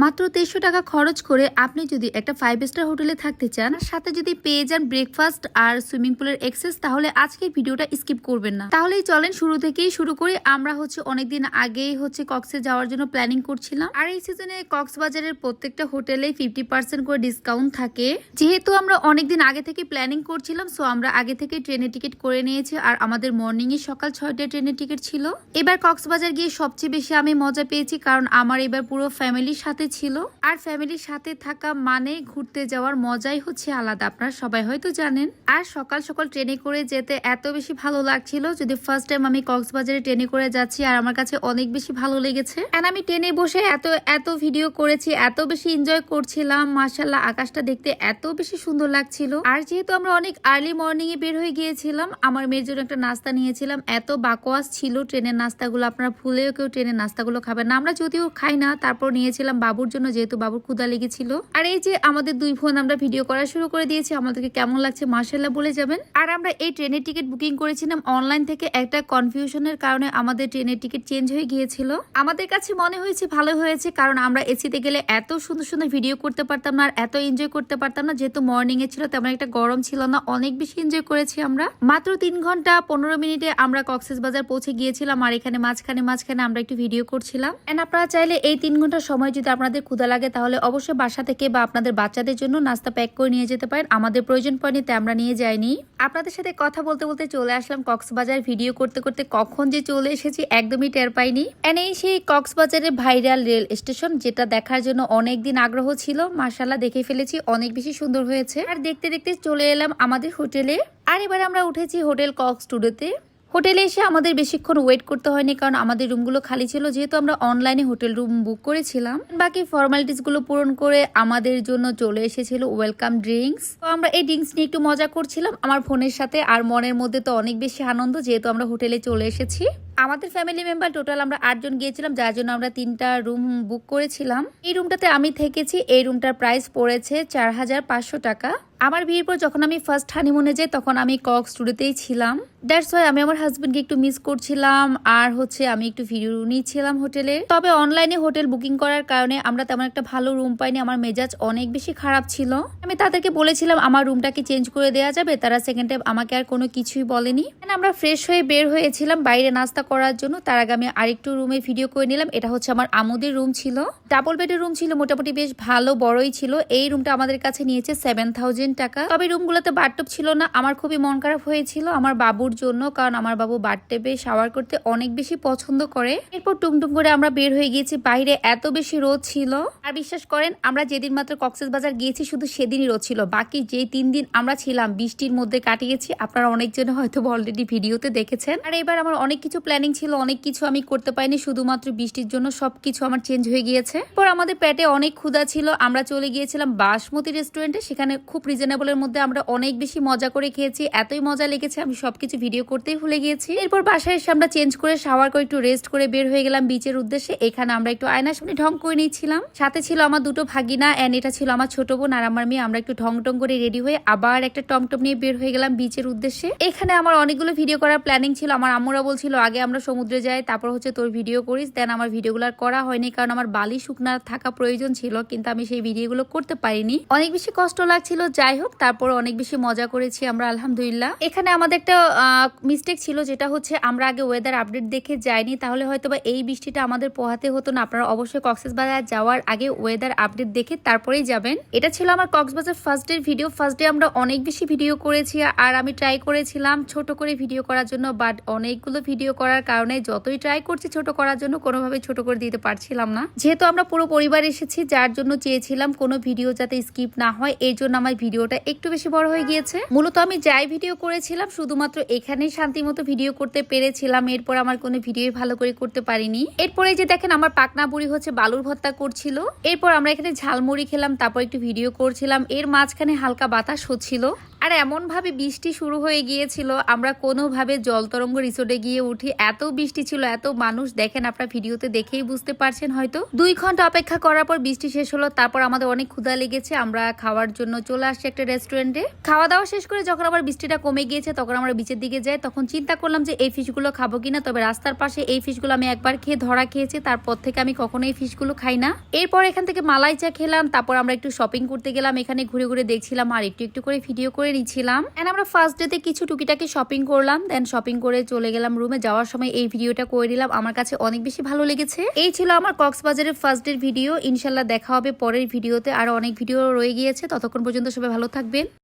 মাত্র ৩০০ টাকা খরচ করে আপনি যদি একটা 5 স্টার হোটেলে থাকতে চান, সাথে যদি পেয়ে যান ব্রেকফাস্ট আর সুইমিং পুলের অ্যাক্সেস, তাহলে আজকের ভিডিওটা স্কিপ করবেন না। তাহলেই চলেন শুরু থেকেই শুরু করি। আমরা অনেকদিন আগেই কক্সে যাওয়ার জন্য প্ল্যানিং করছিলাম, আর এই সিজনে কক্সবাজারের প্রত্যেকটা হোটেলে 50% করে ডিসকাউন্ট থাকে। যেহেতু আমরা অনেকদিন আগে থেকে প্ল্যানিং করছিলাম, সো আমরা আগে থেকে ট্রেনের টিকিট করে নিয়েছি, আর আমাদের মর্নিং এ সকাল 6টায় ট্রেনের টিকিট ছিল। এবার কক্সবাজার গিয়ে সবচেয়ে বেশি আমি মজা পেয়েছি, কারণ আমার এবার পুরো ফ্যামিলির সাথে ছিল, আর ফ্যামিলির সাথে থাকা মানে ঘুরতে যাওয়ার মজাই আলাদা, আপনারা সবাই হয়তো জানেন। আর সকাল সকাল ট্রেনে করে যেতে এত বেশি ভালো লাগছিল, যদি ফার্স্ট টাইম আমি কক্সবাজারে ট্রেনে করে যাচ্ছি, আর আমার কাছে অনেক বেশি ভালো লেগেছে। এন্ড আমি ট্রেনে বসে এত ভিডিও করেছি, এত বেশি এনজয় করছিলাম। মাশাআল্লাহ, আকাশটা দেখতে এত বেশি সুন্দর লাগছিল। আর যেহেতু আমরা অনেক আর্লি মর্নিং এ বের হয়ে গিয়েছিলাম, আমার মেয়ের জন্য একটা নাস্তা নিয়েছিলাম। এত বাকোয়াস ছিল ট্রেনের নাস্তাগুলো, আপনারা ভুলেও কেউ ট্রেনের নাস্তাগুলো খাবেন না। আমরা যদিও খাই না, তারপর নিয়েছিলাম বাবুর জন্য, যেহেতু বাবুর ক্ষুধা লেগেছিল। আর এই যে আমাদের দুই বোন আমরা ভিডিও করা শুরু করে দিয়েছি, আমাদেরকে কেমন লাগছে মাশাআল্লাহ বলে যাবেন। আর আমরা এই ট্রেনের টিকিট বুকিং করেছিলাম অনলাইন থেকে, একটা কনফিউশনের কারণে আমাদের ট্রেনের টিকিট চেঞ্জ হয়ে গিয়েছিল। আমাদের কাছে মনে হয়েছে ভালো হয়েছে, কারণ আমরা এসিতে গেলে এত সুন্দর সুন্দর ভিডিও করতে পারতাম না, আর এত এনজয় করতে পারতাম না। যেহেতু মর্নিং এ ছিল, তেমন একটা গরম ছিল না, অনেক বেশি এনজয় করেছি আমরা। মাত্র 3 ঘন্টা 15 মিনিটে আমরা কক্সবাজার পৌঁছে গিয়েছিলাম, আর এখানে মাঝখানে আমরা একটু ভিডিও করছিলাম। এন্ড আপনারা চাইলে এই 3 ঘন্টা সময় যদি আপনাদের ক্ষুধা লাগে, তাহলে অবশ্যই বাসা থেকে বা আপনাদের বাচ্চাদের জন্য নাস্তা প্যাক করে নিয়ে যেতে পারেন। আমাদের প্রয়োজন পড়েনি, তাই আমরা নিয়ে যাইনি। আপনাদের সাথে কথা বলতে বলতে চলে আসলাম কক্সবাজার। ভিডিও করতে করতে কখন যে চলে এসেছি একদমই টের পাইনি। এন্ড এই সেই কক্সবাজারের ভাইরাল রেল স্টেশন, যেটা দেখার জন্য অনেকদিন আগ্রহ ছিল। মাশাআল্লাহ, দেখে ফেলেছি, অনেক বেশি সুন্দর হয়েছে। আর দেখতে দেখতে চলে এলাম আমাদের হোটেলে। আর এবার আমরা উঠেছি হোটেল কক্স টুডেতে। হোটেলে এসে আমাদের বেশিক্ষণ ওয়েট করতে হয়নি, কারণ আমাদের রুমগুলো খালি ছিল, যেহেতু আমরা অনলাইনে হোটেল রুম বুক করেছিলাম। বাকি ফর্মালিটিস গুলো পূরণ করে আমাদের জন্য চলে এসেছিল ওয়েলকাম ড্রিঙ্কস। তো আমরা এই ড্রিঙ্কস নিয়ে একটু মজা করছিলাম আমার ফোনের সাথে, আর মনের মধ্যে তো অনেক বেশি আনন্দ, যেহেতু আমরা হোটেলে চলে এসেছি। আমাদের ফ্যামিলি মেম্বার টোটাল আমরা 8 জন গিয়েছিলাম, যার জন্য আমরা 3টা রুম বুক করেছিলাম। এই রুমটাতে আমি থেকেছি। এই রুমটার প্রাইস পড়েছে 4500 টাকা। আমার বিয়ের পর যখন আমি ফার্স্ট হানিমুনে যাই, তখন আমি কক্স টুডেতেই ছিলাম। দ্যাটস ওয়াই আমি আমার হাজবেন্ডকে একটু মিস করছিলাম, আর আমি একটু ভিডিও নিয়েছিলাম হোটেলে। তবে অনলাইনে হোটেল বুকিং করার কারণে আমরা তেমন একটা ভালো রুম পাইনি। আমার মেজাজ অনেক বেশি খারাপ ছিল। আমি তাদেরকে বলেছিলাম আমার রুমটাকে চেঞ্জ করে দেওয়া যাবে, তারা সেকেন্ড টাইম আমাকে আর কোনো কিছুই বলেনি। আমরা ফ্রেশ হয়ে বের হয়েছিলাম বাইরে নাস্তা করার জন্য। তার আগে আমি আরেকটু রুমে ভিডিও করে নিলাম। এটা আমার আমুদের রুম ছিল, ডাবল বেডের রুম ছিল, মোটামুটি বেশ ভালো বড়ই ছিল। এই রুমটা আমাদের কাছে নিয়েছে 7000 টাকা। তবে রুমগুলোতে বাথটব ছিল না। আমার খুবই মন খারাপ হয়েছিল আমার বাবুর জন্য, কারণ আমার বাবু বাথটবে শাওয়ার করতে অনেক বেশি পছন্দ করে। এরপর টুমটুম করে আমরা বের হয়ে গিয়েছি। বাইরে এত বেশি রোদ ছিল, আর বিশ্বাস করেন আমরা যেদিন মাত্র কক্সবাজার গিয়েছি শুধু সেদিনই রোদ ছিল। বাকি যে 3 দিন আমরা ছিলাম বৃষ্টির মধ্যে কাটিয়েছি। আপনারা অনেকজন হয়তো অলরেডি ভিডিওতে দেখেছেন। আর এবার আমার অনেক কিছু প্ল্যানিং ছিল, অনেক কিছু আমি করতে পারিনি, শুধুমাত্র বৃষ্টির জন্য সবকিছু আমার চেঞ্জ হয়ে গিয়েছে। এরপর আমাদের পেটে অনেক ক্ষুধা ছিল, আমরা চলে গিয়েছিলাম বাসমতি রেস্টুরেন্টে। সেখানে খুব রিজনেবলের মধ্যে আমরা অনেক বেশি মজা করে খেয়েছি। এতই মজা লেগেছে আমি সবকিছু ভিডিও করতেই ভুলে গিয়েছি। এরপর বাসায় এসে আমরা চেঞ্জ করে শাওয়ার করে একটু রেস্ট করে বের হয়ে গেলাম বিচের উদ্দেশ্যে। এখানে আমরা একটু আয়নার সামনে ঢং করে নিয়েছিলাম। সাথে ছিল আমার 2টো ভাগিনা, এন্ড এটা ছিল আমার ছোট বোন আর আমার মেয়ে। আমরা একটু ঢং করে রেডি হয়ে আবার একটা টমটম নিয়ে বের হয়ে গেলাম বিচের উদ্দেশ্যে। এখানে আমার অনেকগুলো ভিডিও করার প্ল্যানিং ছিল। আমার আম্মুরা বলছিল আগে আমরা সমুদ্রে যাই, তারপর তোর ভিডিও করিস। দেন আমার ভিডিওগুলো করা হয়নি, কারণ আমার বালি শুকনা থাকা প্রয়োজন ছিল, কিন্তু আমি সেই ভিডিওগুলো করতে পারিনি। অনেক বেশি কষ্ট লাগছিল। যাই হোক, তারপর অনেক বেশি মজা করেছি আমরা আলহামদুলিল্লাহ। এখানে আমাদের একটা মিস্টেক ছিল, যেটা আমরা আগে ওয়েদার আপডেট দেখে যাইনি, তাহলে হয়তোবা এই বৃষ্টিটা আমাদের পোহাতে হতো না। আপনারা অবশ্যই কক্সবাজার যাওয়ার আগে ওয়েদার আপডেট দেখে তারপরেই যাবেন। এটা ছিল আমার Cox's Bazar first day video. First day আমরা অনেক বেশি ভিডিও করেছি, আর আমি ট্রাই করেছিলাম ছোট করে ভিডিও করার জন্য, বাট অনেকগুলো ভিডিও করার কারণে যতই ট্রাই করছি ছোট করার জন্য, কোনোভাবে ছোট করে দিতে পারছিলাম না। যেহেতু আমরা পুরো পরিবার এসেছি, যার জন্য চেয়েছিলাম কোনো ভিডিও যাতে স্কিপ না হয়, এই জন্য আমার ভিডিওটা একটু বেশি বড় হয়ে গিয়েছে। মূলত আমি যাই ভিডিও করেছিলাম শুধুমাত্র এখানেই শান্তি মতো ভিডিও করতে পেরেছিলাম। এরপর আমার কোনো ভিডিও ভালো করে করতে পারিনি। এরপরে যে দেখেন আমার পাকনা বুড়ি বালুর ভর্তা করছিল। এরপর আমরা এখানে ঝালমুড়ি খেলাম, তারপর একটু ভিডিও করছিলাম। এর মাঝখানে হালকা বাতাস হচ্ছিল। আর এমন ভাবে বৃষ্টি শুরু হয়ে গিয়েছিল, আমরা কোনোভাবে জলতরঙ্গ রিসোর্টে গিয়ে উঠি। এত বৃষ্টি ছিল, এত মানুষ, দেখেন আপনার ভিডিওতে দেখেই বুঝতে পারছেন হয়তো। 2 ঘন্টা অপেক্ষা করার পর বৃষ্টি শেষ হলো। তারপর আমাদের অনেক ক্ষুধা লেগেছে, আমরা খাওয়ার জন্য চলে আসছি একটা রেস্টুরেন্টে। খাওয়া দাওয়া শেষ করে যখন আবার বৃষ্টিটা কমে গিয়েছে তখন আমরা বিচের দিকে যাই। তখন চিন্তা করলাম যে এই ফিশগুলো খাবো কিনা। তবে রাস্তার পাশে এই ফিশগুলো আমি একবার খেয়ে ধরা খেয়েছি, তারপর থেকে আমি কখনো এই ফিশগুলো খাই না। এরপর এখান থেকে মালাই চা খেলাম। তারপর আমরা একটু শপিং করতে গেলাম, এখানে ঘুরে ঘুরে দেখছিলাম আর একটু একটু করে ভিডিও করে নিচ্ছিলাম। এন্ড আমরা ফার্স্ট ডেতে কিছু টুকিটাকি শপিং করলাম, দেন শপিং করে চলে গেলাম রুমে। যাওয়ার সময় এই ভিডিওটা করে দিলাম, আমার কাছে অনেক বেশি ভালো লেগেছে। এই ছিল আমার কক্সবাজারের ফার্স্ট ডের ভিডিও। ইনশাল্লাহ দেখা হবে পরের ভিডিওতে, আরো অনেক ভিডিও রয়ে গিয়েছে। ততক্ষণ পর্যন্ত সবাই ভালো থাকবেন।